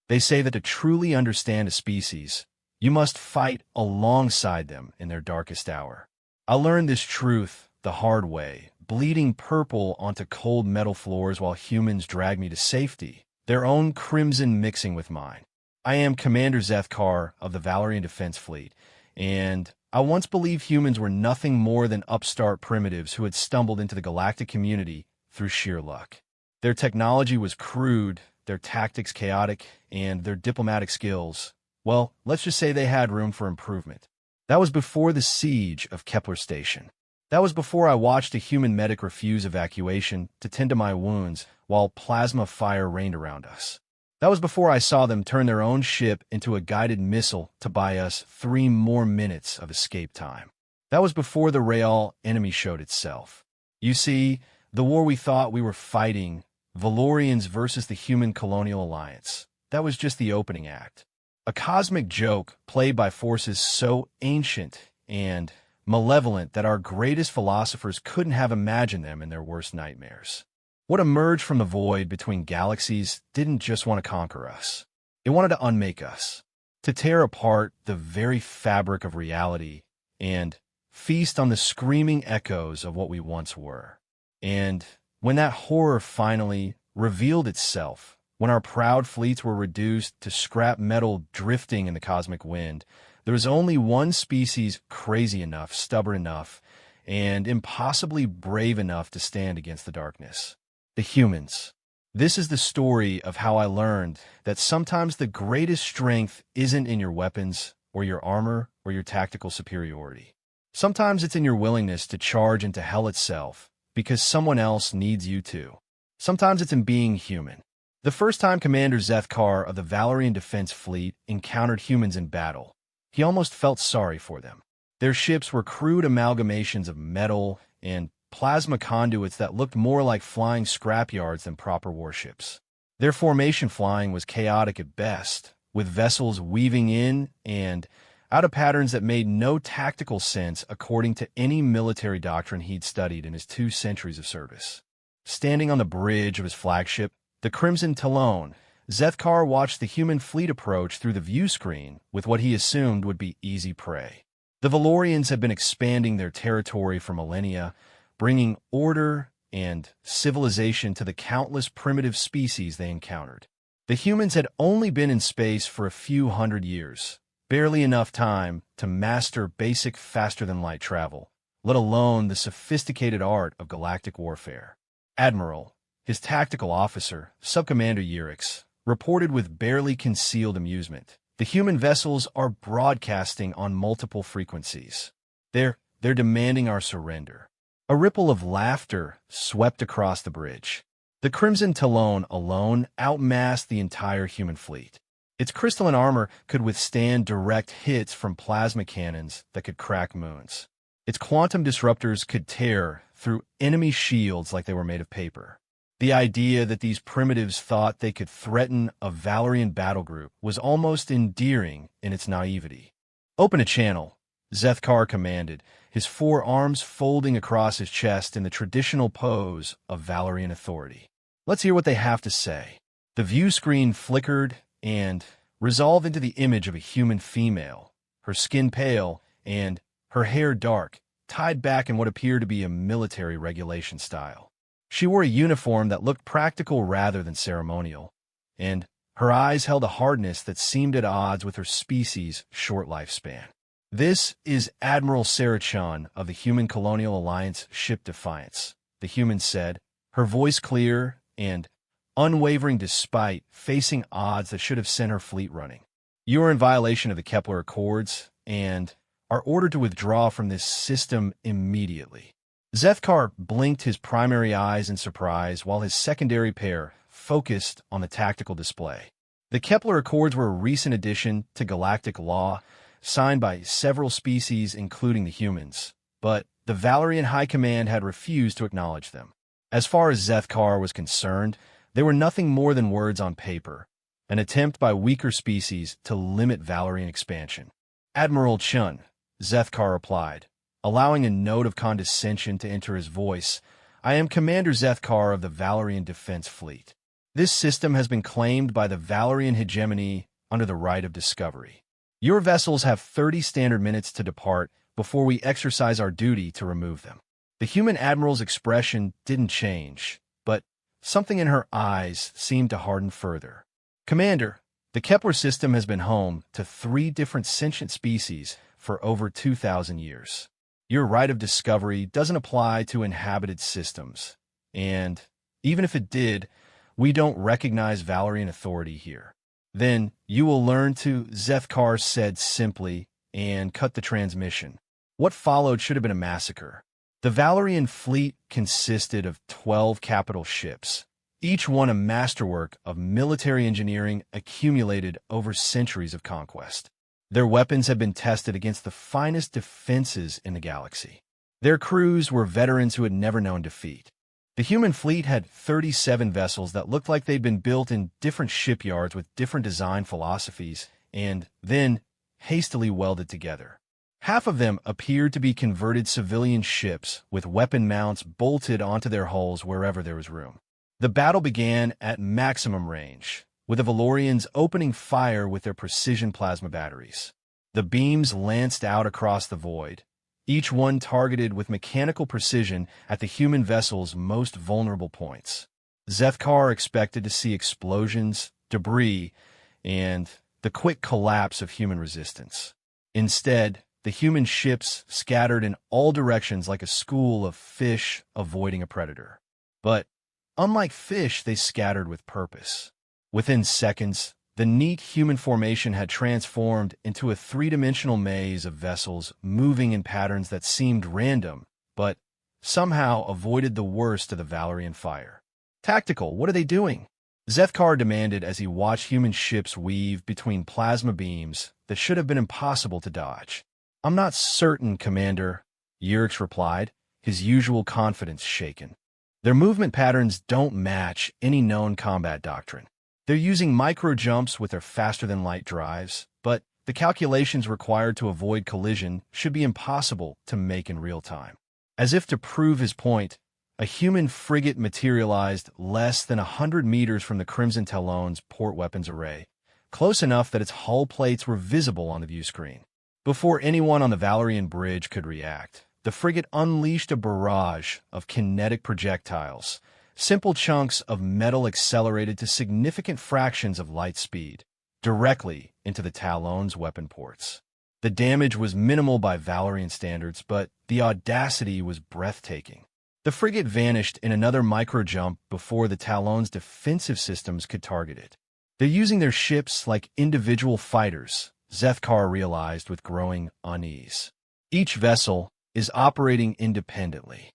They say that to truly understand a species, you must fight alongside them in their darkest hour. I learned this truth the hard way, bleeding purple onto cold metal floors while humans drag me to safety, their own crimson mixing with mine. I am Commander Zethkar of the Valerian Defense Fleet, and I once believed humans were nothing more than upstart primitives who had stumbled into the galactic community through sheer luck. Their technology was crude, their tactics chaotic, and their diplomatic skills, well, let's just say they had room for improvement. That was before the siege of Kepler Station. That was before I watched a human medic refuse evacuation to tend to my wounds while plasma fire rained around us. That was before I saw them turn their own ship into a guided missile to buy us 3 more minutes of escape time. That was before the real enemy showed itself. You see, the war we thought we were fighting, Valorians versus the Human Colonial Alliance, that was just the opening act. A cosmic joke played by forces so ancient and malevolent that our greatest philosophers couldn't have imagined them in their worst nightmares. What emerged from the void between galaxies didn't just want to conquer us. It wanted to unmake us, to tear apart the very fabric of reality and feast on the screaming echoes of what we once were. And when that horror finally revealed itself, when our proud fleets were reduced to scrap metal drifting in the cosmic wind, there was only one species crazy enough, stubborn enough, and impossibly brave enough to stand against the darkness. The humans. This is the story of how I learned that sometimes the greatest strength isn't in your weapons or your armor or your tactical superiority. Sometimes it's in your willingness to charge into hell itself because someone else needs you to. Sometimes it's in being human. The first time Commander Zethkar of the Valerian Defense Fleet encountered humans in battle, he almost felt sorry for them. Their ships were crude amalgamations of metal and plasma conduits that looked more like flying scrapyards than proper warships. Their formation flying was chaotic at best, with vessels weaving in and out of patterns that made no tactical sense according to any military doctrine he'd studied in his 2 centuries of service. Standing on the bridge of his flagship, the Crimson Talon, Zethkar watched the human fleet approach through the view screen with what he assumed would be easy prey. The Valorians had been expanding their territory for millennia, bringing order and civilization to the countless primitive species they encountered. The humans had only been in space for a few hundred years, barely enough time to master basic faster-than-light travel, let alone the sophisticated art of galactic warfare. Admiral, his tactical officer, Subcommander Yurix, reported with barely concealed amusement. The human vessels are broadcasting on multiple frequencies. They're demanding our surrender. A ripple of laughter swept across the bridge. The Crimson Talon alone outmassed the entire human fleet. Its crystalline armor could withstand direct hits from plasma cannons that could crack moons. Its quantum disruptors could tear through enemy shields like they were made of paper. The idea that these primitives thought they could threaten a Valerian battle group was almost endearing in its naivety. "Open a channel," Zethkar commanded, his 4 arms folding across his chest in the traditional pose of Valerian authority. "Let's hear what they have to say." The view screen flickered and resolved into the image of a human female, her skin pale and her hair dark, tied back in what appeared to be a military regulation style. She wore a uniform that looked practical rather than ceremonial, and her eyes held a hardness that seemed at odds with her species' short lifespan. "This is Admiral Sarachon of the Human Colonial Alliance ship Defiance," the human said, her voice clear and unwavering despite facing odds that should have sent her fleet running. "You are in violation of the Kepler Accords and are ordered to withdraw from this system immediately." Zethkar blinked his primary eyes in surprise while his secondary pair focused on the tactical display. The Kepler Accords were a recent addition to galactic law, signed by several species including the humans, but the Valerian High Command had refused to acknowledge them. As far as Zethkar was concerned, they were nothing more than words on paper, an attempt by weaker species to limit Valerian expansion. "Admiral Chun," Zethkar replied, allowing a note of condescension to enter his voice, "I am Commander Zethkar of the Valerian Defense Fleet." This system has been claimed by the Valerian hegemony under the right of discovery. Your vessels have 30 standard minutes to depart before we exercise our duty to remove them. The human admiral's expression didn't change, but something in her eyes seemed to harden further. Commander, the Kepler system has been home to 3 different sentient species for over 2,000 years. Your right of discovery doesn't apply to inhabited systems, and even if it did, we don't recognize Valerian authority here. Then you will learn to, Zethkar said simply, and cut the transmission. What followed should have been a massacre. The Valerian fleet consisted of 12 capital ships, each one a masterwork of military engineering accumulated over centuries of conquest. Their weapons had been tested against the finest defenses in the galaxy. Their crews were veterans who had never known defeat. The human fleet had 37 vessels that looked like they'd been built in different shipyards with different design philosophies and then hastily welded together. Half of them appeared to be converted civilian ships with weapon mounts bolted onto their hulls wherever there was room. The battle began at maximum range, with the Valorians opening fire with their precision plasma batteries. The beams lanced out across the void, each one targeted with mechanical precision at the human vessel's most vulnerable points. Zethkar expected to see explosions, debris, and the quick collapse of human resistance. Instead, the human ships scattered in all directions like a school of fish avoiding a predator. But unlike fish, they scattered with purpose. Within seconds, the neat human formation had transformed into a 3-dimensional maze of vessels moving in patterns that seemed random, but somehow avoided the worst of the Valerian fire. Tactical, what are they doing? Zethkar demanded as he watched human ships weave between plasma beams that should have been impossible to dodge. I'm not certain, Commander, Yurix replied, his usual confidence shaken. Their movement patterns don't match any known combat doctrine. They're using micro-jumps with their faster-than-light drives, but the calculations required to avoid collision should be impossible to make in real time. As if to prove his point, a human frigate materialized less than 100 meters from the Crimson Talon's port weapons array, close enough that its hull plates were visible on the view screen. Before anyone on the Valerian bridge could react, the frigate unleashed a barrage of kinetic projectiles, simple chunks of metal accelerated to significant fractions of light speed, directly into the Talon's weapon ports. The damage was minimal by Valerian standards, but the audacity was breathtaking. The frigate vanished in another micro-jump before the Talon's defensive systems could target it. They're using their ships like individual fighters, Zethkar realized with growing unease. Each vessel is operating independently.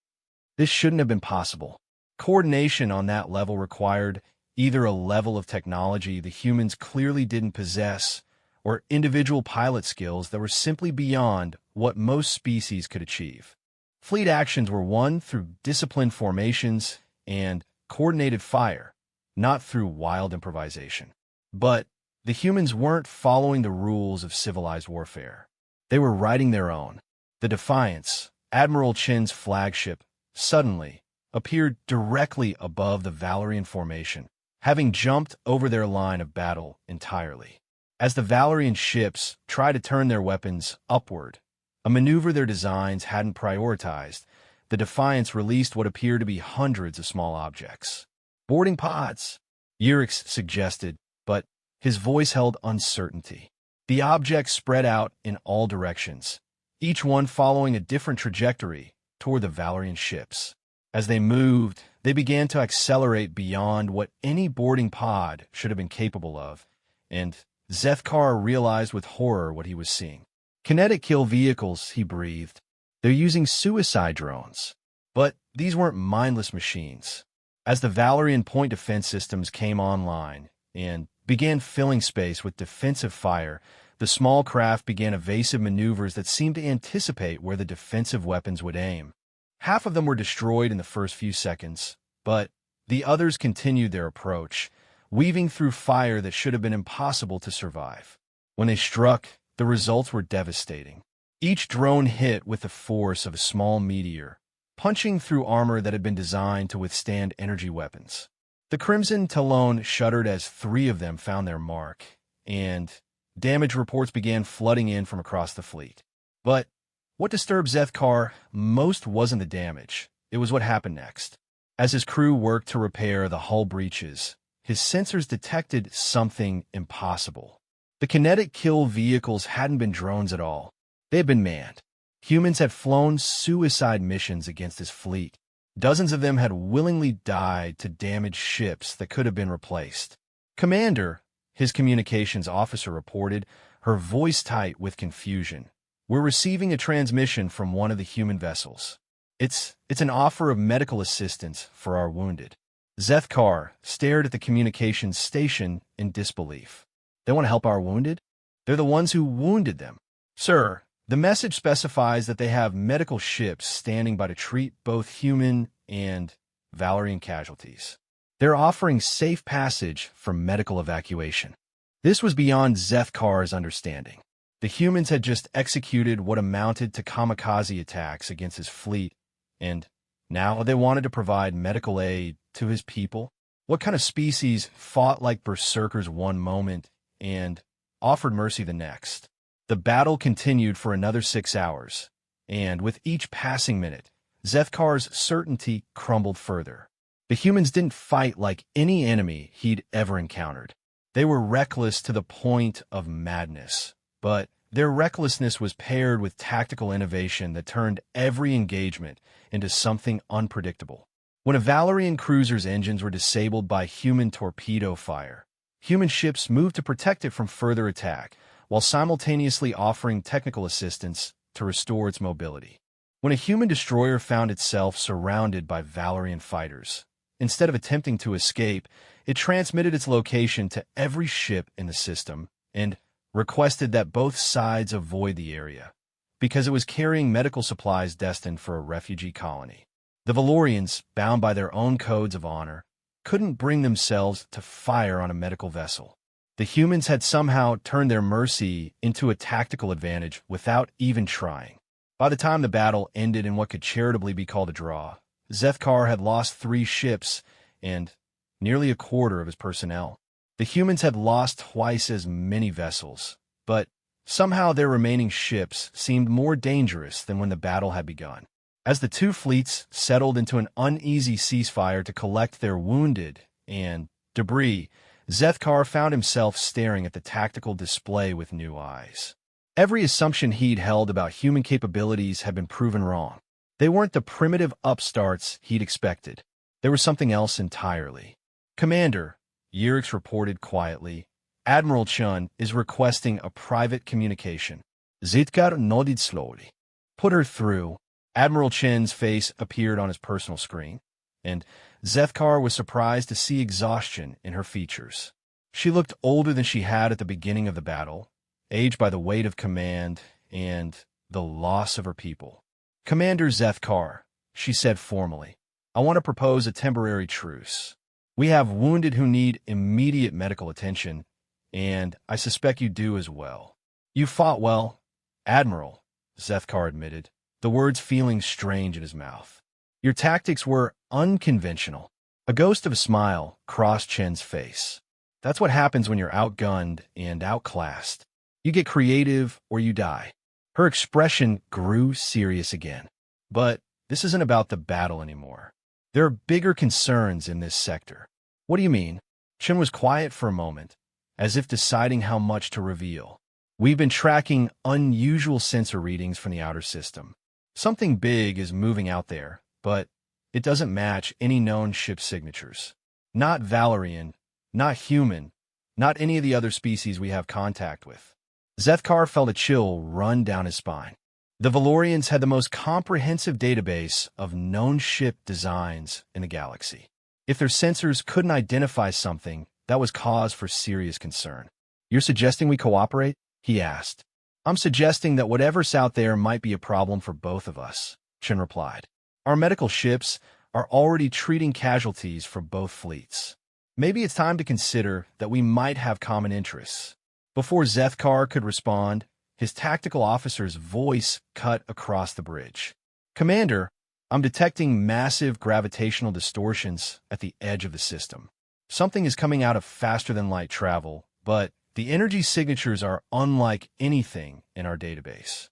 This shouldn't have been possible. Coordination on that level required either a level of technology the humans clearly didn't possess or individual pilot skills that were simply beyond what most species could achieve. Fleet actions were won through disciplined formations and coordinated fire, not through wild improvisation. But the humans weren't following the rules of civilized warfare. They were writing their own. The Defiance, Admiral Chin's flagship, suddenly appeared directly above the Valerian formation, having jumped over their line of battle entirely. As the Valerian ships tried to turn their weapons upward, a maneuver their designs hadn't prioritized, the Defiance released what appeared to be hundreds of small objects. Boarding pods, Yurix suggested, but his voice held uncertainty. The objects spread out in all directions, each one following a different trajectory toward the Valerian ships. As they moved, they began to accelerate beyond what any boarding pod should have been capable of, and Zethkar realized with horror what he was seeing. Kinetic kill vehicles, he breathed. They're using suicide drones. But these weren't mindless machines. As the Valerian point defense systems came online and began filling space with defensive fire, the small craft began evasive maneuvers that seemed to anticipate where the defensive weapons would aim. Half of them were destroyed in the first few seconds, but the others continued their approach, weaving through fire that should have been impossible to survive. When they struck, the results were devastating. Each drone hit with the force of a small meteor, punching through armor that had been designed to withstand energy weapons. The Crimson Talon shuddered as 3 of them found their mark, and damage reports began flooding in from across the fleet. But what disturbed Zethkar most wasn't the damage. It was what happened next. As his crew worked to repair the hull breaches, his sensors detected something impossible. The kinetic kill vehicles hadn't been drones at all. They had been manned. Humans had flown suicide missions against his fleet. Dozens of them had willingly died to damage ships that could have been replaced. "Commander," his communications officer reported, her voice tight with confusion, "we're receiving a transmission from one of the human vessels. It's an offer of medical assistance for our wounded." Zethkar stared at the communications station in disbelief. "They want to help our wounded? They're the ones who wounded them." "Sir, the message specifies that they have medical ships standing by to treat both human and Valerian casualties. They're offering safe passage for medical evacuation." This was beyond Zethkar's understanding. The humans had just executed what amounted to kamikaze attacks against his fleet, and now they wanted to provide medical aid to his people. What kind of species fought like berserkers one moment and offered mercy the next? The battle continued for another 6 hours, and with each passing minute, Zethkar's certainty crumbled further. The humans didn't fight like any enemy he'd ever encountered. They were reckless to the point of madness, but their recklessness was paired with tactical innovation that turned every engagement into something unpredictable. When a Valerian cruiser's engines were disabled by human torpedo fire, human ships moved to protect it from further attack, while simultaneously offering technical assistance to restore its mobility. When a human destroyer found itself surrounded by Valerian fighters, instead of attempting to escape, it transmitted its location to every ship in the system and requested that both sides avoid the area, because it was carrying medical supplies destined for a refugee colony. The Valorians, bound by their own codes of honor, couldn't bring themselves to fire on a medical vessel. The humans had somehow turned their mercy into a tactical advantage without even trying. By the time the battle ended in what could charitably be called a draw, Zethkar had lost 3 ships and nearly a quarter of his personnel. The humans had lost twice as many vessels, but somehow their remaining ships seemed more dangerous than when the battle had begun. As the 2 fleets settled into an uneasy ceasefire to collect their wounded and debris, Zethkar found himself staring at the tactical display with new eyes. Every assumption he'd held about human capabilities had been proven wrong. They weren't the primitive upstarts he'd expected. They were something else entirely. "Commander," Yurix reported quietly, "Admiral Chun is requesting a private communication." Zethkar nodded slowly. "Put her through." Admiral Chen's face appeared on his personal screen, and Zethkar was surprised to see exhaustion in her features. She looked older than she had at the beginning of the battle, aged by the weight of command and the loss of her people. "Commander Zethkar," she said formally, "I want to propose a temporary truce. We have wounded who need immediate medical attention, and I suspect you do as well." "You fought well, Admiral," Zethkar admitted, the words feeling strange in his mouth. "Your tactics were unconventional." A ghost of a smile crossed Chen's face. "That's what happens when you're outgunned and outclassed. You get creative or you die." Her expression grew serious again. "But this isn't about the battle anymore. There are bigger concerns in this sector." "What do you mean?" Chen was quiet for a moment, as if deciding how much to reveal. "We've been tracking unusual sensor readings from the outer system. Something big is moving out there, but it doesn't match any known ship signatures. Not Valerian, not human, not any of the other species we have contact with." Zethkar felt a chill run down his spine. The Valorians had the most comprehensive database of known ship designs in the galaxy. If their sensors couldn't identify something, that was cause for serious concern. "You're suggesting we cooperate?" he asked. "I'm suggesting that whatever's out there might be a problem for both of us," Chen replied. "Our medical ships are already treating casualties for both fleets. Maybe it's time to consider that we might have common interests." Before Zethkar could respond, his tactical officer's voice cut across the bridge. "Commander, I'm detecting massive gravitational distortions at the edge of the system." Something is coming out of faster-than-light travel, but the energy signatures are unlike anything in our database.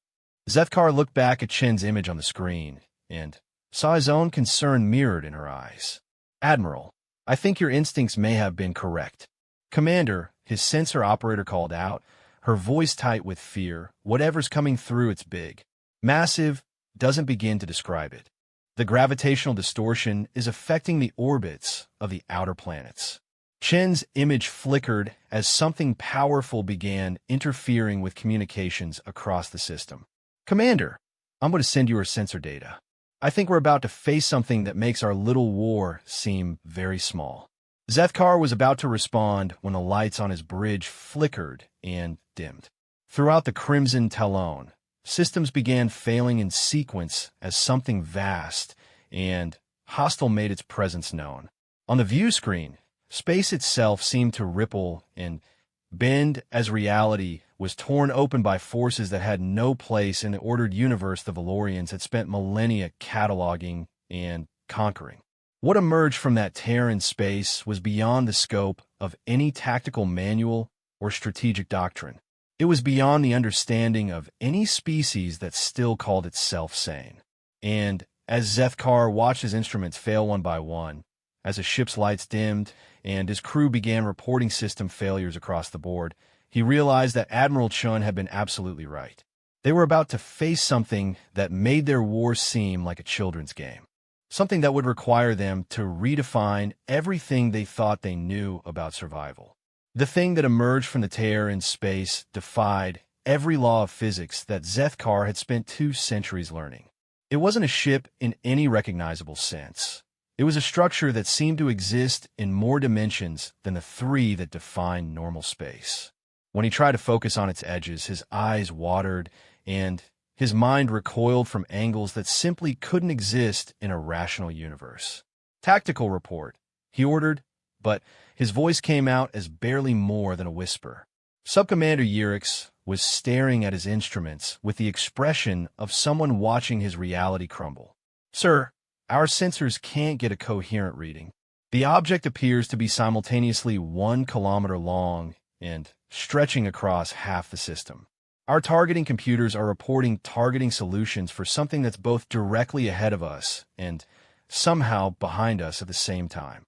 Zethkar looked back at Chen's image on the screen and saw his own concern mirrored in her eyes. "Admiral, I think your instincts may have been correct." "Commander," his sensor operator called out, her voice tight with fear. "Whatever's coming through, it's big. Massive doesn't begin to describe it. The gravitational distortion is affecting the orbits of the outer planets." Chen's image flickered as something powerful began interfering with communications across the system. "Commander, I'm going to send you our sensor data. I think we're about to face something that makes our little war seem very small." Zethkar was about to respond when the lights on his bridge flickered and dimmed. Throughout the Crimson Talon, systems began failing in sequence as something vast and hostile made its presence known. On the view screen, space itself seemed to ripple and bend as reality was torn open by forces that had no place in the ordered universe the Valorians had spent millennia cataloging and conquering. What emerged from that tear in space was beyond the scope of any tactical manual or strategic doctrine. It was beyond the understanding of any species that still called itself sane. And as Zethkar watched his instruments fail one by one, as the ship's lights dimmed and his crew began reporting system failures across the board, he realized that Admiral Chun had been absolutely right. They were about to face something that made their war seem like a children's game. Something that would require them to redefine everything they thought they knew about survival. The thing that emerged from the tear in space defied every law of physics that Zethkar had spent 2 centuries learning. It wasn't a ship in any recognizable sense. It was a structure that seemed to exist in more dimensions than the 3 that define normal space. When he tried to focus on its edges, his eyes watered and his mind recoiled from angles that simply couldn't exist in a rational universe. "Tactical report," he ordered, but his voice came out as barely more than a whisper. Subcommander Yerix was staring at his instruments with the expression of someone watching his reality crumble. "Sir, our sensors can't get a coherent reading. The object appears to be simultaneously 1 kilometer long and stretching across half the system. Our targeting computers are reporting targeting solutions for something that's both directly ahead of us and somehow behind us at the same time."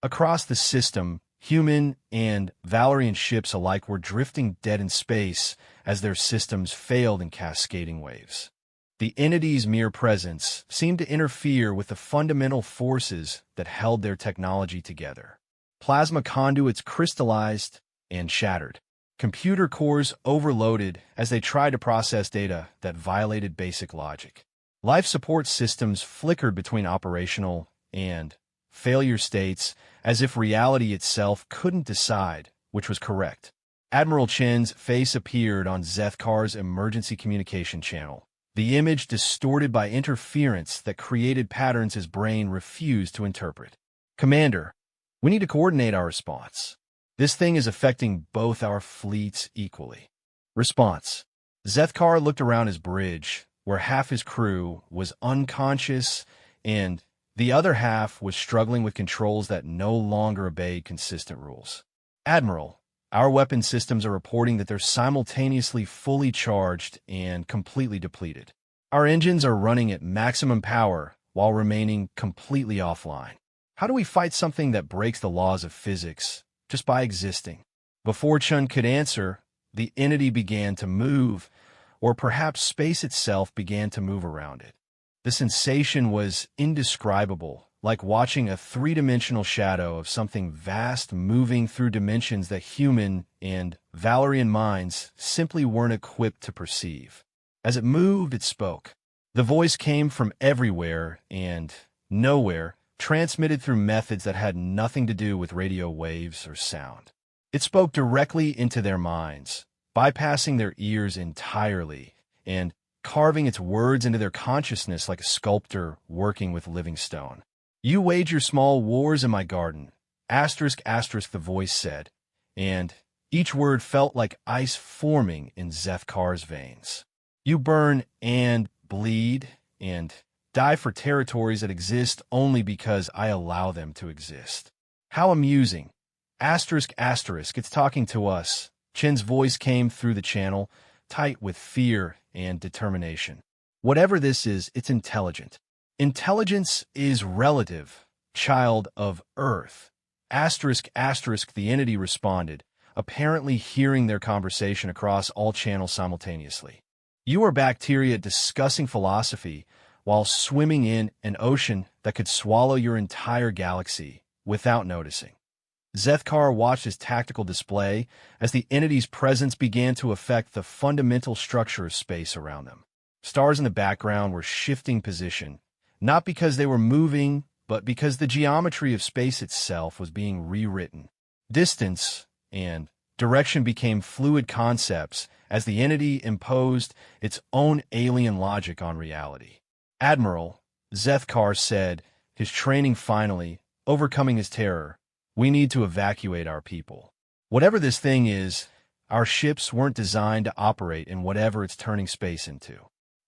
Across the system, human and Valerian ships alike were drifting dead in space as their systems failed in cascading waves. The entity's mere presence seemed to interfere with the fundamental forces that held their technology together. Plasma conduits crystallized and shattered. Computer cores overloaded as they tried to process data that violated basic logic. Life support systems flickered between operational and failure states as if reality itself couldn't decide which was correct. Admiral Chen's face appeared on Zethkar's emergency communication channel, the image distorted by interference that created patterns his brain refused to interpret. "Commander, we need to coordinate our response. This thing is affecting both our fleets equally." Response. Zethkar looked around his bridge, where half his crew was unconscious and the other half was struggling with controls that no longer obeyed consistent rules. "Admiral, our weapon systems are reporting that they're simultaneously fully charged and completely depleted. Our engines are running at maximum power while remaining completely offline. How do we fight something that breaks the laws of physics just by existing?" Before Chun could answer, the entity began to move, or perhaps space itself began to move around it. The sensation was indescribable, like watching a 3-dimensional shadow of something vast moving through dimensions that human and Valerian minds simply weren't equipped to perceive. As it moved, it spoke. The voice came from everywhere and nowhere, transmitted through methods that had nothing to do with radio waves or sound. It spoke directly into their minds, bypassing their ears entirely, and carving its words into their consciousness like a sculptor working with living stone. "You wage your small wars in my garden," ***, the voice said, and each word felt like ice forming in Zethkar's veins. "You burn and bleed and die for territories that exist only because I allow them to exist. How amusing. Asterisk, asterisk, it's talking to us. Chin's voice came through the channel, tight with fear and determination. Whatever this is, it's intelligent. Intelligence is relative, child of Earth. Asterisk, asterisk, the entity responded, apparently hearing their conversation across all channels simultaneously. You are bacteria discussing philosophy while swimming in an ocean that could swallow your entire galaxy without noticing. Zethkar watched his tactical display as the entity's presence began to affect the fundamental structure of space around them. Stars in the background were shifting position, not because they were moving, but because the geometry of space itself was being rewritten. Distance and direction became fluid concepts as the entity imposed its own alien logic on reality. Admiral, Zethkar said, his training finally overcoming his terror, we need to evacuate our people. Whatever this thing is, our ships weren't designed to operate in whatever it's turning space into.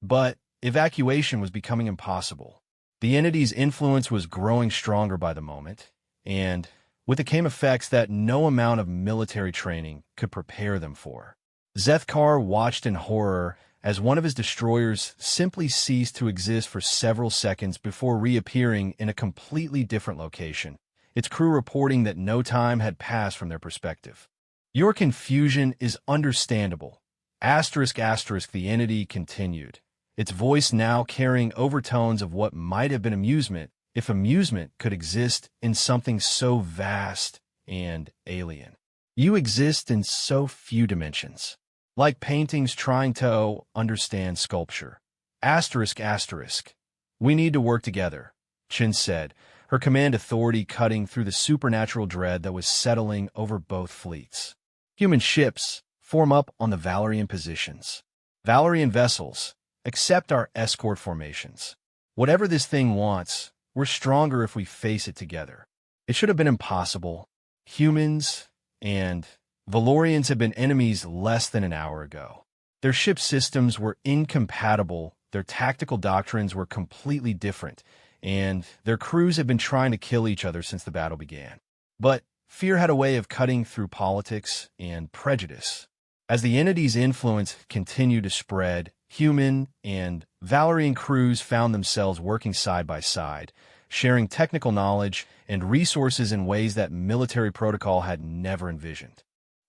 But evacuation was becoming impossible. The entity's influence was growing stronger by the moment, and with it came effects that no amount of military training could prepare them for. Zethkar watched in horror as one of his destroyers simply ceased to exist for several seconds before reappearing in a completely different location, its crew reporting that no time had passed from their perspective. Your confusion is understandable. Asterisk, asterisk, the entity continued, its voice now carrying overtones of what might have been amusement, if amusement could exist in something so vast and alien. You exist in so few dimensions, like paintings trying to understand sculpture. Asterisk, asterisk. We need to work together, Chin said, her command authority cutting through the supernatural dread that was settling over both fleets. Human ships, form up on the Valerian positions. Valerian vessels, accept our escort formations. Whatever this thing wants, we're stronger if we face it together. It should have been impossible. Humans and Valorians had been enemies less than an hour ago. Their ship systems were incompatible, their tactical doctrines were completely different, and their crews had been trying to kill each other since the battle began. But fear had a way of cutting through politics and prejudice. As the entity's influence continued to spread, human and Valerian crews found themselves working side by side, sharing technical knowledge and resources in ways that military protocol had never envisioned.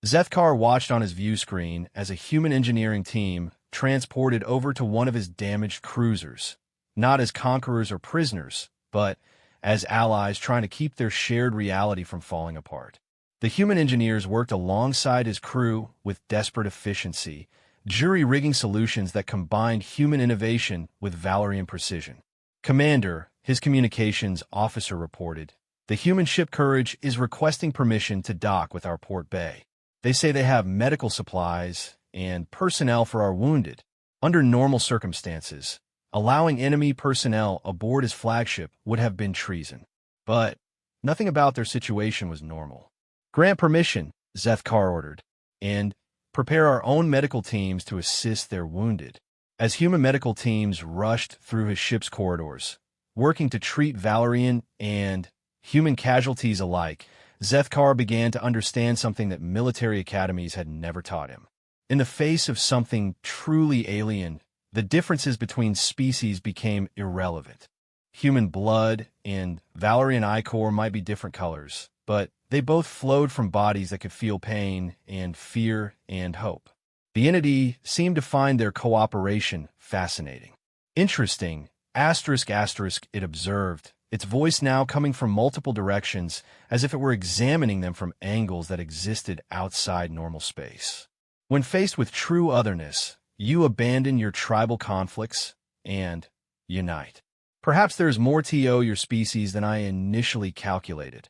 Zethkar watched on his view screen as a human engineering team transported over to one of his damaged cruisers, not as conquerors or prisoners, but as allies trying to keep their shared reality from falling apart. The human engineers worked alongside his crew with desperate efficiency, jury-rigging solutions that combined human innovation with Valerian precision. Commander, his communications officer reported, the human ship Courage is requesting permission to dock with our port bay. They say they have medical supplies and personnel for our wounded. Under normal circumstances, allowing enemy personnel aboard his flagship would have been treason. But nothing about their situation was normal. Grant permission, Zethkar ordered, and prepare our own medical teams to assist their wounded. As human medical teams rushed through his ship's corridors, working to treat Valerian and human casualties alike, Zethkar began to understand something that military academies had never taught him. In the face of something truly alien, the differences between species became irrelevant. Human blood and Valerian ichor might be different colors, but they both flowed from bodies that could feel pain and fear and hope. The entity seemed to find their cooperation fascinating. Interesting, asterisk, asterisk, it observed, its voice now coming from multiple directions as if it were examining them from angles that existed outside normal space. When faced with true otherness, you abandon your tribal conflicts and unite. Perhaps there is more to your species than I initially calculated.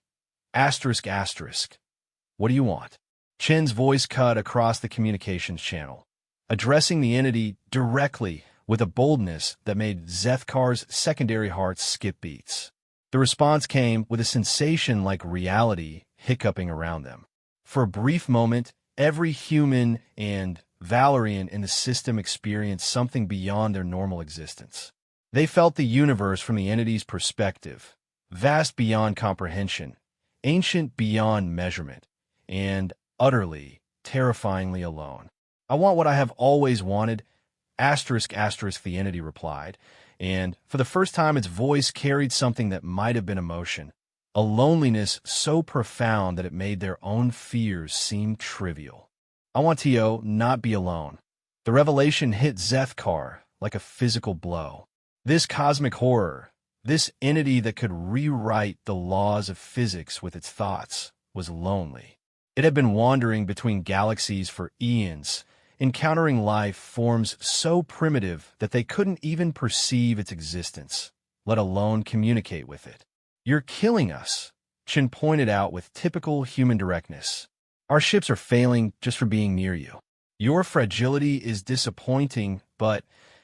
Asterisk, asterisk. What do you want? Chen's voice cut across the communications channel, addressing the entity directly with a boldness that made Zethkar's secondary heart skip beats. The response came with a sensation like reality hiccuping around them. For a brief moment, every human and Valerian in the system experienced something beyond their normal existence. They felt the universe from the entity's perspective, vast beyond comprehension, ancient beyond measurement, and utterly, terrifyingly alone. I want what I have always wanted, asterisk asterisk, the entity replied, and for the first time its voice carried something that might have been emotion, a loneliness so profound that it made their own fears seem trivial. I want to not be alone. The revelation hit Zethkar like a physical blow. This cosmic horror, this entity that could rewrite the laws of physics with its thoughts, was lonely. It had been wandering between galaxies for eons, encountering life forms so primitive that they couldn't even perceive its existence, let alone communicate with it. "You're killing us," Chin pointed out with typical human directness. "Our ships are failing just for being near you. Your fragility is disappointing, but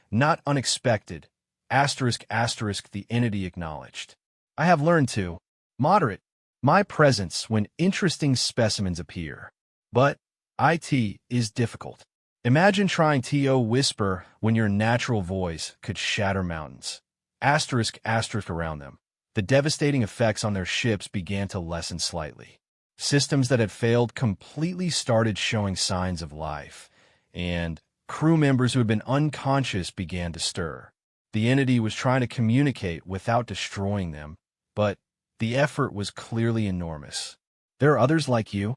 not unexpected, asterisk asterisk," the entity acknowledged. "I have learned to moderate my presence when interesting specimens appear. But it is difficult. Imagine trying to whisper when your natural voice could shatter mountains. Asterisk asterisk around them. The devastating effects on their ships began to lessen slightly. Systems that had failed completely started showing signs of life, and crew members who had been unconscious began to stir. The entity was trying to communicate without destroying them, but the effort was clearly enormous. "There are others like you?"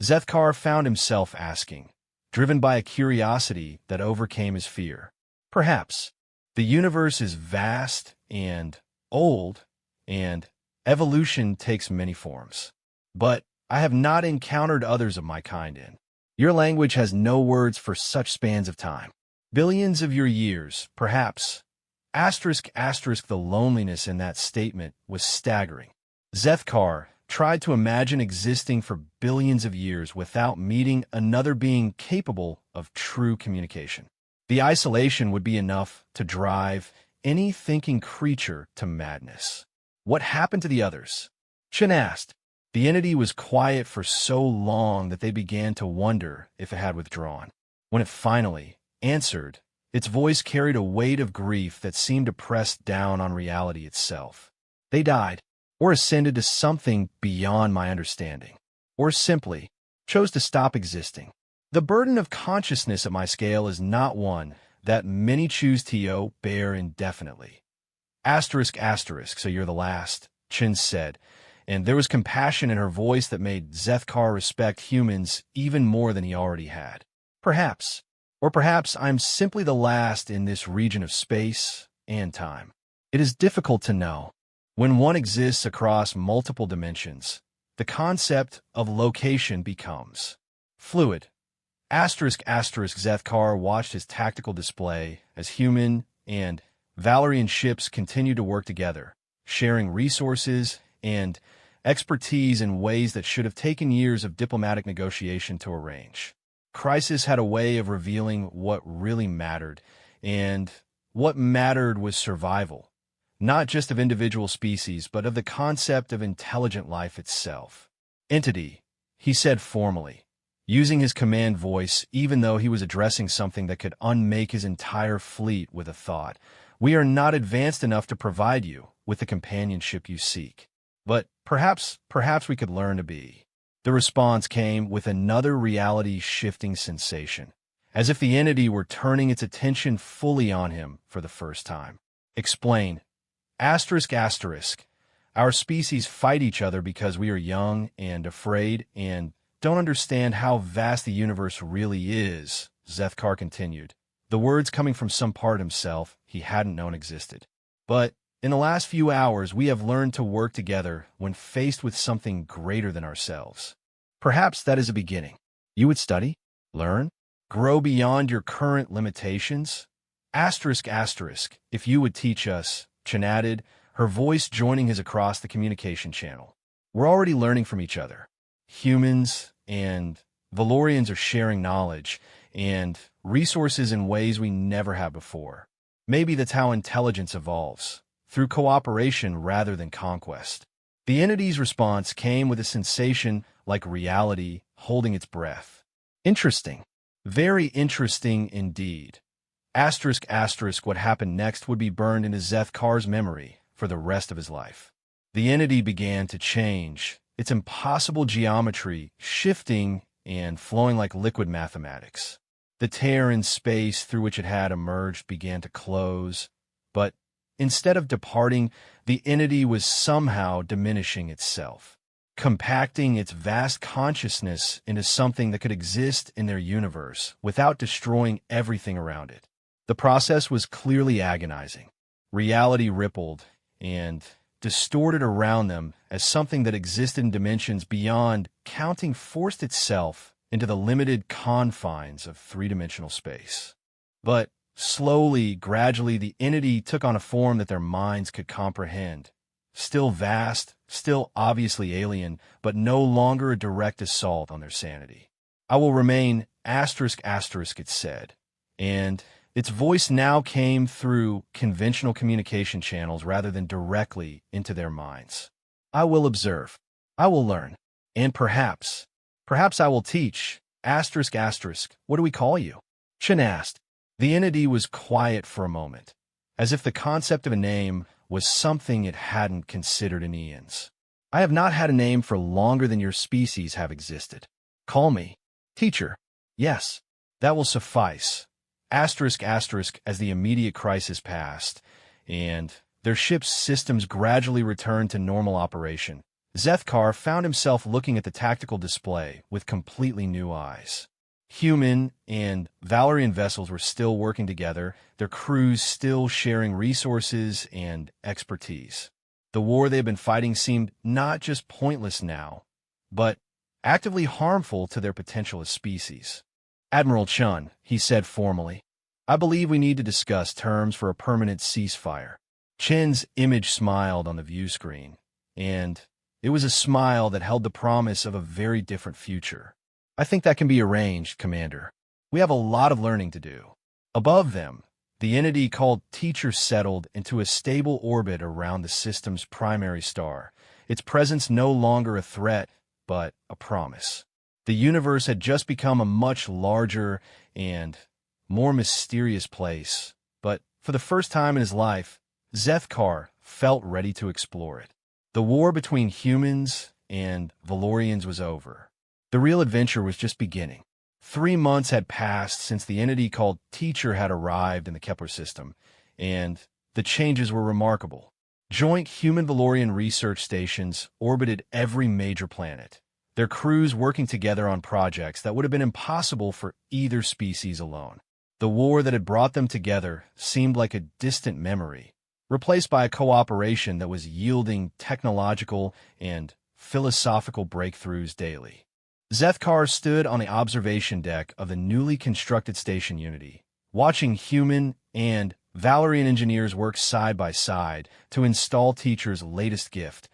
Zethkar found himself asking, driven by a curiosity that overcame his fear. "Perhaps. The universe is vast and old, and evolution takes many forms. But I have not encountered others of my kind in. Your language has no words for such spans of time. Billions of your years, perhaps." Asterisk asterisk, the loneliness in that statement was staggering. Zethkar tried to imagine existing for billions of years without meeting another being capable of true communication. The isolation would be enough to drive any thinking creature to madness. "What happened to the others?" Chin asked. The entity was quiet for so long that they began to wonder if it had withdrawn. When it finally answered, its voice carried a weight of grief that seemed to press down on reality itself. "They died, or ascended to something beyond my understanding, or simply chose to stop existing. The burden of consciousness at my scale is not one that many choose to bear indefinitely." Asterisk asterisk, "So you're the last," Chin said, and there was compassion in her voice that made Zethkar respect humans even more than he already had. "Perhaps. Or perhaps I'm simply the last in this region of space and time. It is difficult to know. When one exists across multiple dimensions, the concept of location becomes fluid." Asterisk asterisk, Zethkar watched his tactical display as human and Valerian ships continued to work together, sharing resources and expertise in ways that should have taken years of diplomatic negotiation to arrange. Crisis had a way of revealing what really mattered, and what mattered was survival, not just of individual species, but of the concept of intelligent life itself. "Entity," he said formally, using his command voice even though he was addressing something that could unmake his entire fleet with a thought. "We are not advanced enough to provide you with the companionship you seek. But perhaps we could learn to be." The response came with another reality-shifting sensation, as if the entity were turning its attention fully on him for the first time. "Explain. Asterisk asterisk. Our species fight each other because we are young and afraid and don't understand how vast the universe really is," Zethkar continued, the words coming from some part of himself he hadn't known existed. "But in the last few hours, we have learned to work together when faced with something greater than ourselves. Perhaps that is a beginning. You would study, learn, grow beyond your current limitations. Asterisk asterisk, if you would teach us," Chin added, her voice joining his across the communication channel. "We're already learning from each other. Humans and Valorians are sharing knowledge and resources in ways we never have before. Maybe that's how intelligence evolves, through cooperation rather than conquest." The entity's response came with a sensation like reality holding its breath. "Interesting. Very interesting indeed." Asterisk asterisk, what happened next would be burned into Zethkar's memory for the rest of his life. The entity began to change, its impossible geometry shifting and flowing like liquid mathematics. The tear in space through which it had emerged began to close, but instead of departing, the entity was somehow diminishing itself, compacting its vast consciousness into something that could exist in their universe without destroying everything around it. The process was clearly agonizing. Reality rippled and distorted around them as something that existed in dimensions beyond counting forced itself into the limited confines of three-dimensional space. But slowly, gradually, the entity took on a form that their minds could comprehend. Still vast, still obviously alien, but no longer a direct assault on their sanity. "I will remain asterisk asterisk," it said, and its voice now came through conventional communication channels rather than directly into their minds. "I will observe. I will learn. And perhaps I will teach. Asterisk asterisk, what do we call you?" Chen asked. The entity was quiet for a moment, as if the concept of a name was something it hadn't considered in eons. "I have not had a name for longer than your species have existed. Call me teacher. Yes, that will suffice." Asterisk asterisk as the immediate crisis passed, and their ship's systems gradually returned to normal operation. Zethkar found himself looking at the tactical display with completely new eyes. Human and Valerian vessels were still working together, their crews still sharing resources and expertise. The war they had been fighting seemed not just pointless now, but actively harmful to their potential as species. "Admiral Chun," he said formally, "I believe we need to discuss terms for a permanent ceasefire." Chen's image smiled on the view screen, and it was a smile that held the promise of a very different future. "I think that can be arranged, Commander. We have a lot of learning to do." Above them, the entity called Teacher settled into a stable orbit around the system's primary star, its presence no longer a threat, but a promise. The universe had just become a much larger and more mysterious place, but for the first time in his life, Zethkar felt ready to explore it. The war between humans and Valorians was over. The real adventure was just beginning. 3 months had passed since the entity called Teacher had arrived in the Kepler system, and the changes were remarkable. Joint human-Valorian research stations orbited every major planet, their crews working together on projects that would have been impossible for either species alone. The war that had brought them together seemed like a distant memory, replaced by a cooperation that was yielding technological and philosophical breakthroughs daily. Zethkar stood on the observation deck of the newly constructed station Unity, watching human and Valerian engineers work side by side to install Teacher's latest gift,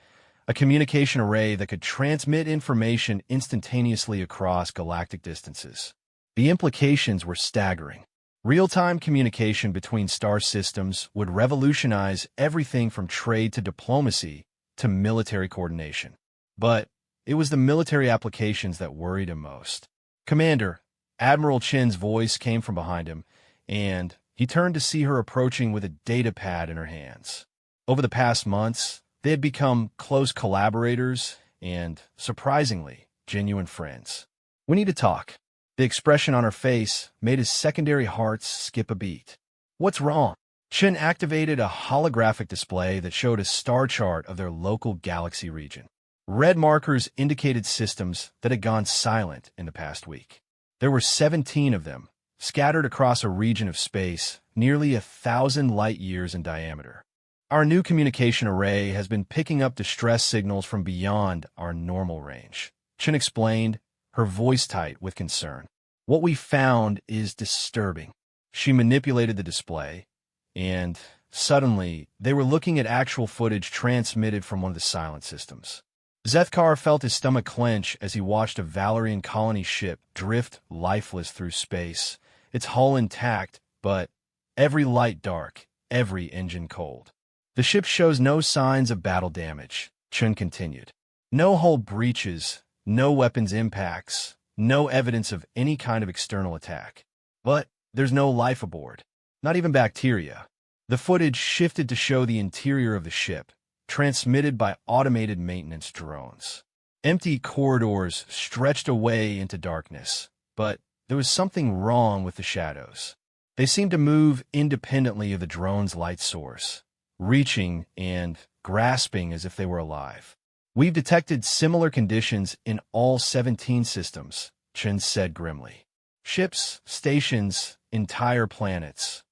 a communication array that could transmit information instantaneously across galactic distances. The implications were staggering. Real-time communication between star systems would revolutionize everything from trade to diplomacy to military coordination. But it was the military applications that worried him most. "Commander," Admiral Chen's voice came from behind him, and he turned to see her approaching with a data pad in her hands. Over the past months, they had become close collaborators and, surprisingly, genuine friends. "We need to talk." The expression on her face made his secondary hearts skip a beat. "What's wrong?" Chen activated a holographic display that showed a star chart of their local galaxy region. Red markers indicated systems that had gone silent in the past week. There were 17 of them, scattered across a region of space nearly 1,000 light-years in diameter. "Our new communication array has been picking up distress signals from beyond our normal range," Chen explained, her voice tight with concern. "What we found is disturbing." She manipulated the display, and suddenly they were looking at actual footage transmitted from one of the silent systems. Zethkar felt his stomach clench as he watched a Valerian colony ship drift lifeless through space, its hull intact, but every light dark, every engine cold. "The ship shows no signs of battle damage," Chun continued. "No hull breaches, no weapons impacts, no evidence of any kind of external attack. But there's no life aboard, not even bacteria." The footage shifted to show the interior of the ship, transmitted by automated maintenance drones. Empty corridors stretched away into darkness, but there was something wrong with the shadows. They seemed to move independently of the drone's light source, reaching and grasping as if they were alive. We've detected similar conditions in all 17 systems, Chen said grimly. Ships, stations, entire planets,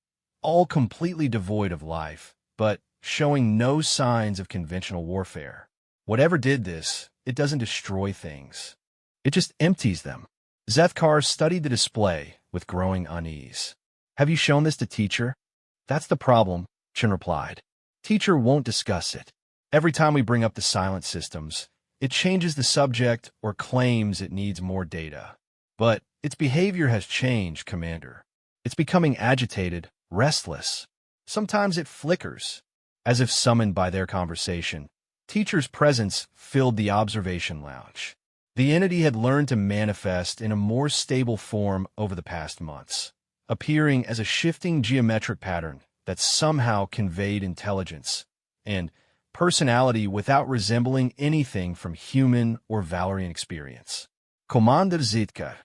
all completely devoid of life, but showing no signs of conventional warfare. Whatever did this, it doesn't destroy things. It just empties them. Zethkar studied the display with growing unease. Have you shown this to teacher? That's the problem, Chen replied. Teacher won't discuss it. Every time we bring up the silent systems, it changes the subject or claims it needs more data. But its behavior has changed, Commander. It's becoming agitated, restless. Sometimes it flickers, as if summoned by their conversation. Teacher's presence filled the observation lounge. The entity had learned to manifest in a more stable form over the past months, appearing as a shifting geometric pattern that somehow conveyed intelligence and personality without resembling anything from human or Valerian experience. Commander Zitka,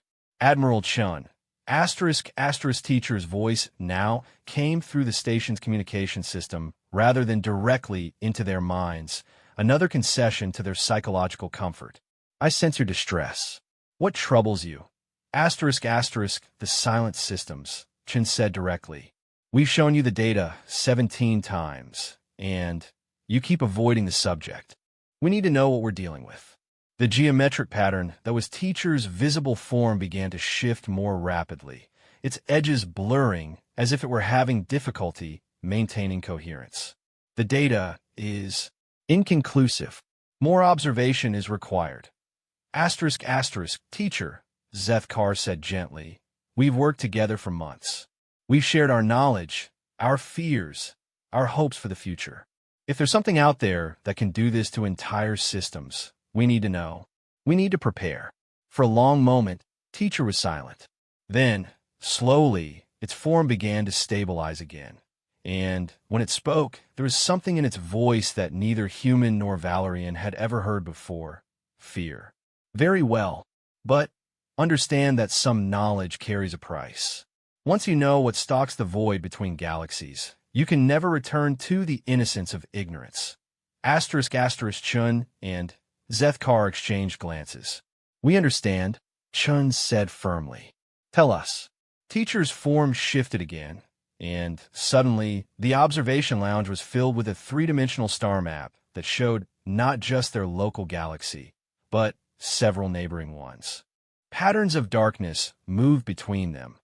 Admiral Chun, teacher's voice now came through the station's communication system rather than directly into their minds, another concession to their psychological comfort. I sense your distress. What troubles you? The silent systems, Chen said directly. We've shown you the data 17 times, and you keep avoiding the subject. We need to know what we're dealing with. The geometric pattern that was teacher's visible form began to shift more rapidly, its edges blurring as if it were having difficulty maintaining coherence. The data is inconclusive. More observation is required. Teacher, Zethkar said gently. We've worked together for months. We've shared our knowledge, our fears, our hopes for the future. If there's something out there that can do this to entire systems, we need to know. We need to prepare. For a long moment, teacher was silent. Then, slowly, its form began to stabilize again. And when it spoke, there was something in its voice that neither human nor Valerian had ever heard before. Fear. Very well, but understand that some knowledge carries a price. Once you know what stalks the void between galaxies, you can never return to the innocence of ignorance. Chun and Zethkar exchanged glances. We understand, Chun said firmly. Tell us. Teacher's form shifted again, and suddenly the observation lounge was filled with a three-dimensional star map that showed not just their local galaxy, but several neighboring ones. Patterns of darkness moved between them,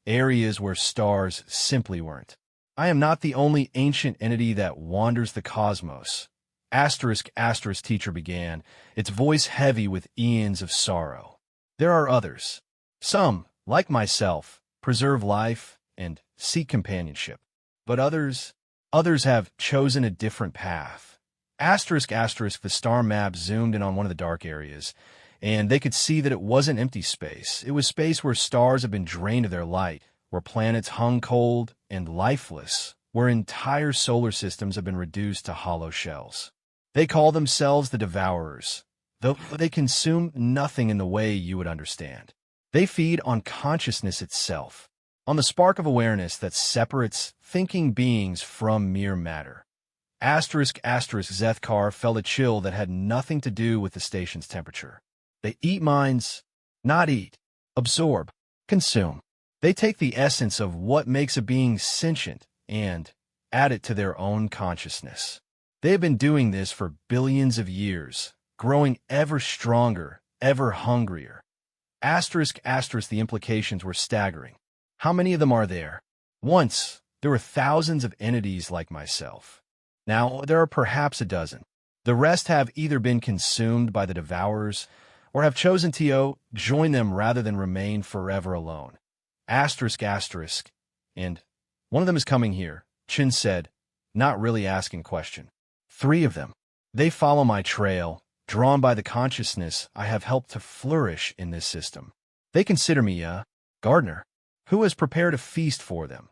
areas where stars simply weren't. I am not the only ancient entity that wanders the cosmos. Teacher began, its voice heavy with eons of sorrow. There are others. Some, like myself, preserve life and seek companionship. But others have chosen a different path. The star map zoomed in on one of the dark areas, and they could see that it wasn't empty space. It was space where stars had been drained of their light, where planets hung cold and lifeless, where entire solar systems have been reduced to hollow shells. They call themselves the Devourers, though they consume nothing in the way you would understand. They feed on consciousness itself, on the spark of awareness that separates thinking beings from mere matter. Zethkar felt a chill that had nothing to do with the station's temperature. They eat minds, not eat, absorb, consume. They take the essence of what makes a being sentient and add it to their own consciousness. They have been doing this for billions of years, growing ever stronger, ever hungrier. The implications were staggering. How many of them are there? Once, there were thousands of entities like myself. Now, there are perhaps a dozen. The rest have either been consumed by the Devourers or have chosen to join them rather than remain forever alone. And one of them is coming here, Chin said, not really asking question. 3 of them. They follow my trail, drawn by the consciousness I have helped to flourish in this system. They consider me a gardener who has prepared a feast for them.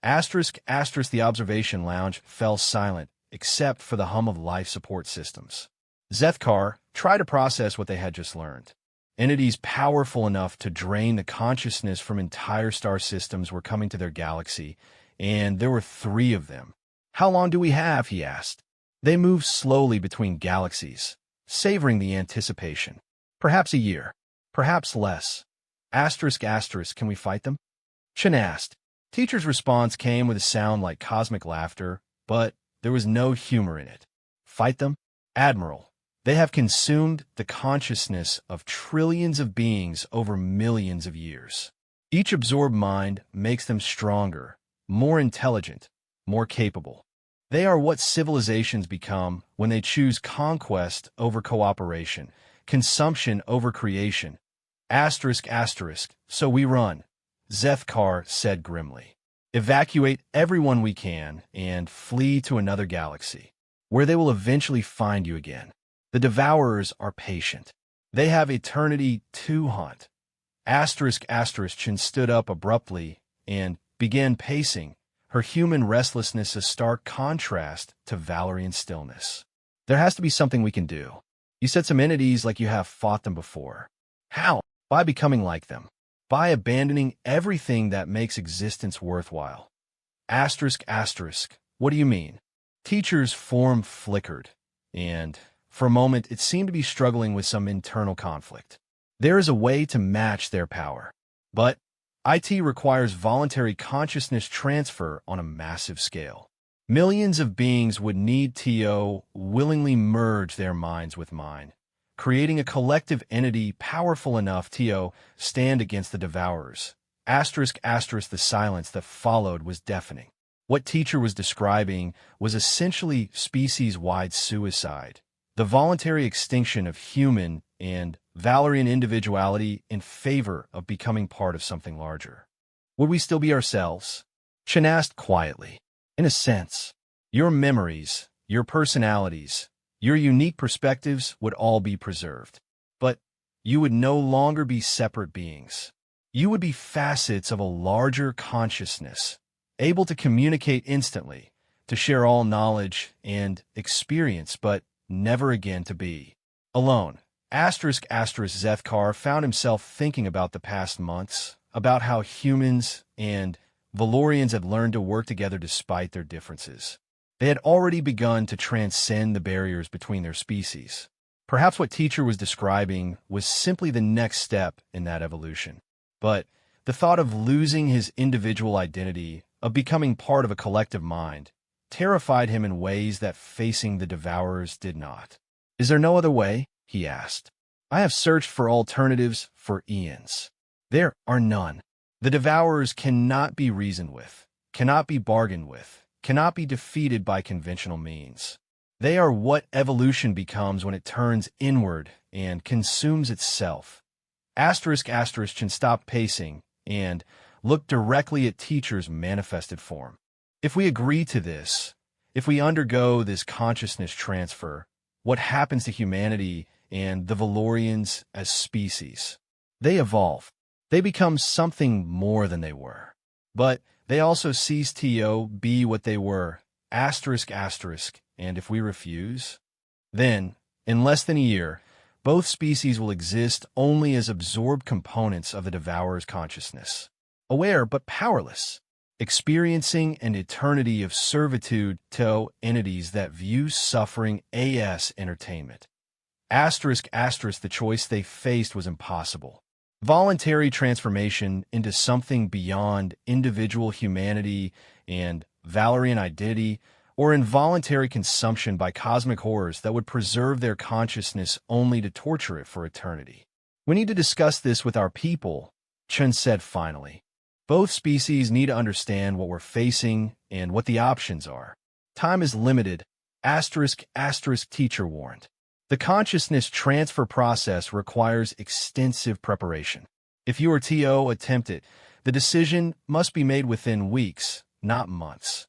The observation lounge fell silent, except for the hum of life support systems. Zethkar, try to process what they had just learned. Entities powerful enough to drain the consciousness from entire star systems were coming to their galaxy, and there were 3 of them. How long do we have? He asked. They moved slowly between galaxies, savoring the anticipation. Perhaps a year, perhaps less. Asterisk, asterisk, can we fight them? Chen asked. Teacher's response came with a sound like cosmic laughter, but there was no humor in it. Fight them? Admiral, they have consumed the consciousness of trillions of beings over millions of years. Each absorbed mind makes them stronger, more intelligent, more capable. They are what civilizations become when they choose conquest over cooperation, consumption over creation. Asterisk, asterisk, so we run, Zethkar said grimly. Evacuate everyone we can and flee to another galaxy, where they will eventually find you again. The Devourers are patient. They have eternity to hunt. Asterisk, asterisk, Chen stood up abruptly and began pacing, her human restlessness a stark contrast to Valerian stillness. There has to be something we can do. You said some entities like you have fought them before. How? By becoming like them. By abandoning everything that makes existence worthwhile. Asterisk, asterisk, what do you mean? Teacher's form flickered, and for a moment it seemed to be struggling with some internal conflict. There is a way to match their power, but IT requires voluntary consciousness transfer on a massive scale. Millions of beings would need to willingly merge their minds with mine, creating a collective entity powerful enough to stand against the Devourers. Asterisk, asterisk, the silence that followed was deafening. What Teacher was describing was essentially species-wide suicide, the voluntary extinction of human and Valerian individuality in favor of becoming part of something larger. Would we still be ourselves? Chen asked quietly. In a sense, your memories, your personalities, your unique perspectives would all be preserved. But you would no longer be separate beings. You would be facets of a larger consciousness, able to communicate instantly, to share all knowledge and experience, but never again to be alone. Asterisk, asterisk, Zethkar found himself thinking about the past months, about how humans and Valorians had learned to work together despite their differences. They had already begun to transcend the barriers between their species. Perhaps what Teacher was describing was simply the next step in that evolution. But the thought of losing his individual identity, of becoming part of a collective mind, terrified him in ways that facing the Devourers did not. Is there no other way? He asked. I have searched for alternatives for eons. There are none. The Devourers cannot be reasoned with, cannot be bargained with, cannot be defeated by conventional means. They are what evolution becomes when it turns inward and consumes itself. Asterisk, asterisk, Chen stopped pacing and looked directly at Teacher's manifested form. If we agree to this, if we undergo this consciousness transfer, what happens to humanity and the Valorians as species? They evolve. They become something more than they were. But they also cease to be what they were. Asterisk, asterisk, and if we refuse, then, in less than a year, both species will exist only as absorbed components of the Devourer's consciousness. Aware but powerless, experiencing an eternity of servitude to entities that view suffering as entertainment. Asterisk, asterisk, the choice they faced was impossible. Voluntary transformation into something beyond individual humanity and Valerian identity, or involuntary consumption by cosmic horrors that would preserve their consciousness only to torture it for eternity. We need to discuss this with our people, Chen said finally. Both species need to understand what we're facing and what the options are. Time is limited, asterisk, asterisk, Teacher warned. The consciousness transfer process requires extensive preparation. If you or TO attempt it, the decision must be made within weeks, not months.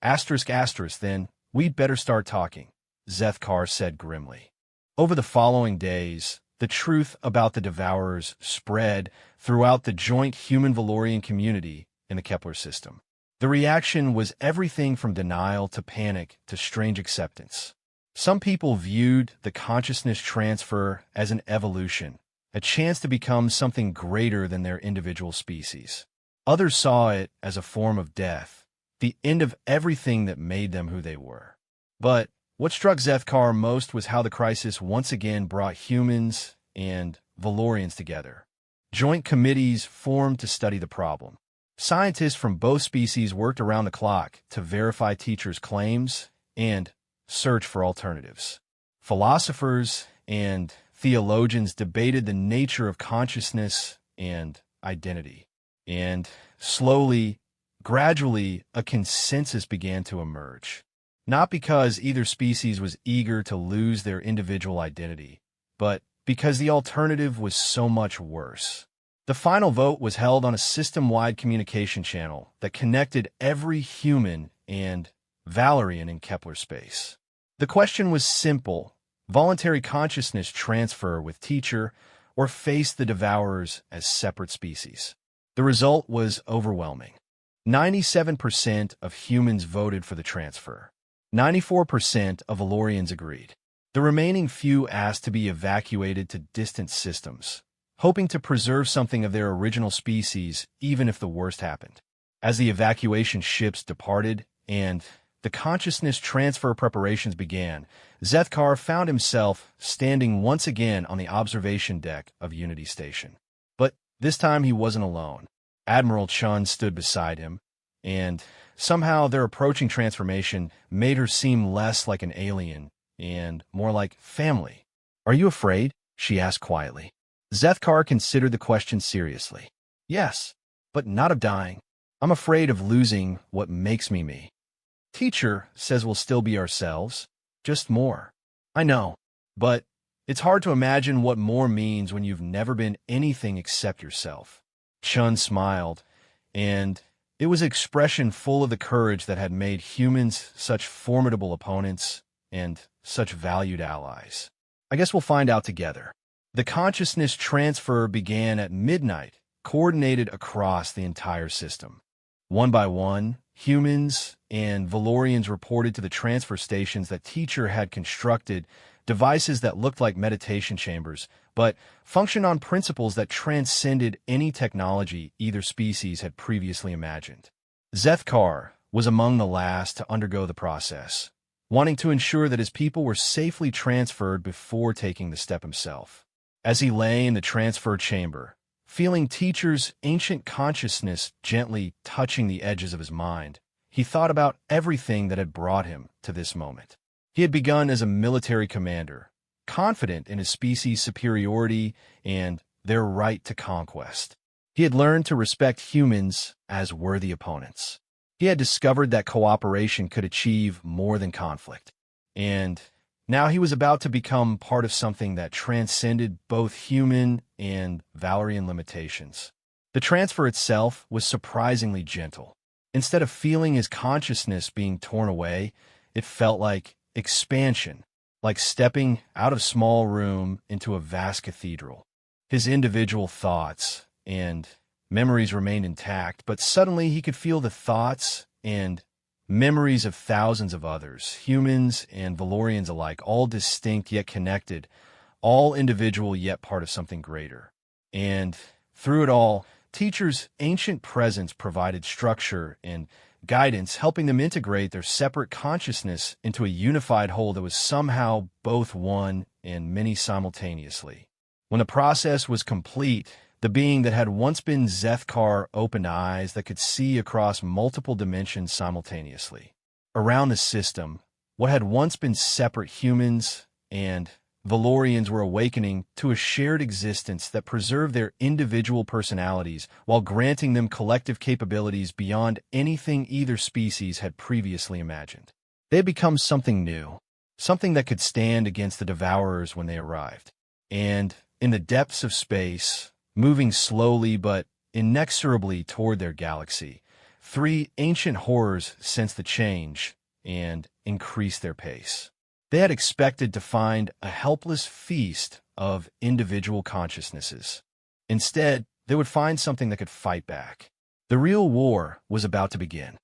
Asterisk, asterisk, then, we'd better start talking, Zethkar said grimly. Over the following days, the truth about the Devourers spread throughout the joint human-Valorian community in the Kepler system. The reaction was everything from denial to panic to strange acceptance. Some people viewed the consciousness transfer as an evolution, a chance to become something greater than their individual species. Others saw it as a form of death, the end of everything that made them who they were. But what struck Zethkar most was how the crisis once again brought humans and Valorians together. Joint committees formed to study the problem. Scientists from both species worked around the clock to verify teachers' claims and search for alternatives. Philosophers and theologians debated the nature of consciousness and identity. And slowly, gradually, a consensus began to emerge. Not because either species was eager to lose their individual identity, but because the alternative was so much worse. The final vote was held on a system-wide communication channel that connected every human and Valerian in Kepler space. The question was simple: voluntary consciousness transfer with teacher, or face the devourers as separate species. The result was overwhelming. 97% of humans voted for the transfer. 94% of Valorians agreed. The remaining few asked to be evacuated to distant systems, hoping to preserve something of their original species even if the worst happened. As the evacuation ships departed and the consciousness transfer preparations began, Zethkar found himself standing once again on the observation deck of Unity Station. But this time he wasn't alone. Admiral Chun stood beside him, and somehow their approaching transformation made her seem less like an alien and more like family. "Are you afraid?" she asked quietly. Zethkar considered the question seriously. "Yes, but not of dying. I'm afraid of losing what makes me me. Teacher says we'll still be ourselves, just more." "I know, but it's hard to imagine what more means when you've never been anything except yourself." Chun smiled, and it was an expression full of the courage that had made humans such formidable opponents and such valued allies. "I guess we'll find out together." The consciousness transfer began at midnight, coordinated across the entire system. One by one, humans and Valorians reported to the transfer stations that Teacher had constructed devices that looked like meditation chambers, but functioned on principles that transcended any technology either species had previously imagined. Zethkar was among the last to undergo the process, wanting to ensure that his people were safely transferred before taking the step himself. As he lay in the transfer chamber, feeling Teacher's ancient consciousness gently touching the edges of his mind, he thought about everything that had brought him to this moment. He had begun as a military commander, confident in his species' superiority and their right to conquest. He had learned to respect humans as worthy opponents. He had discovered that cooperation could achieve more than conflict. And now he was about to become part of something that transcended both human and Valerian limitations. The transfer itself was surprisingly gentle. Instead of feeling his consciousness being torn away, it felt like expansion, like stepping out of a small room into a vast cathedral. His individual thoughts and memories remained intact, but suddenly he could feel the thoughts and memories of thousands of others, humans and Valorians alike, all distinct yet connected, all individual yet part of something greater. And through it all, Teacher's ancient presence provided structure and guidance, helping them integrate their separate consciousness into a unified whole that was somehow both one and many simultaneously. When the process was complete, the being that had once been Zethkar opened eyes that could see across multiple dimensions simultaneously. Around the system, what had once been separate humans and Valorians were awakening to a shared existence that preserved their individual personalities while granting them collective capabilities beyond anything either species had previously imagined. They had become something new, something that could stand against the Devourers when they arrived. And in the depths of space, moving slowly but inexorably toward their galaxy, three ancient horrors sensed the change and increased their pace. They had expected to find a helpless feast of individual consciousnesses. Instead, they would find something that could fight back. The real war was about to begin.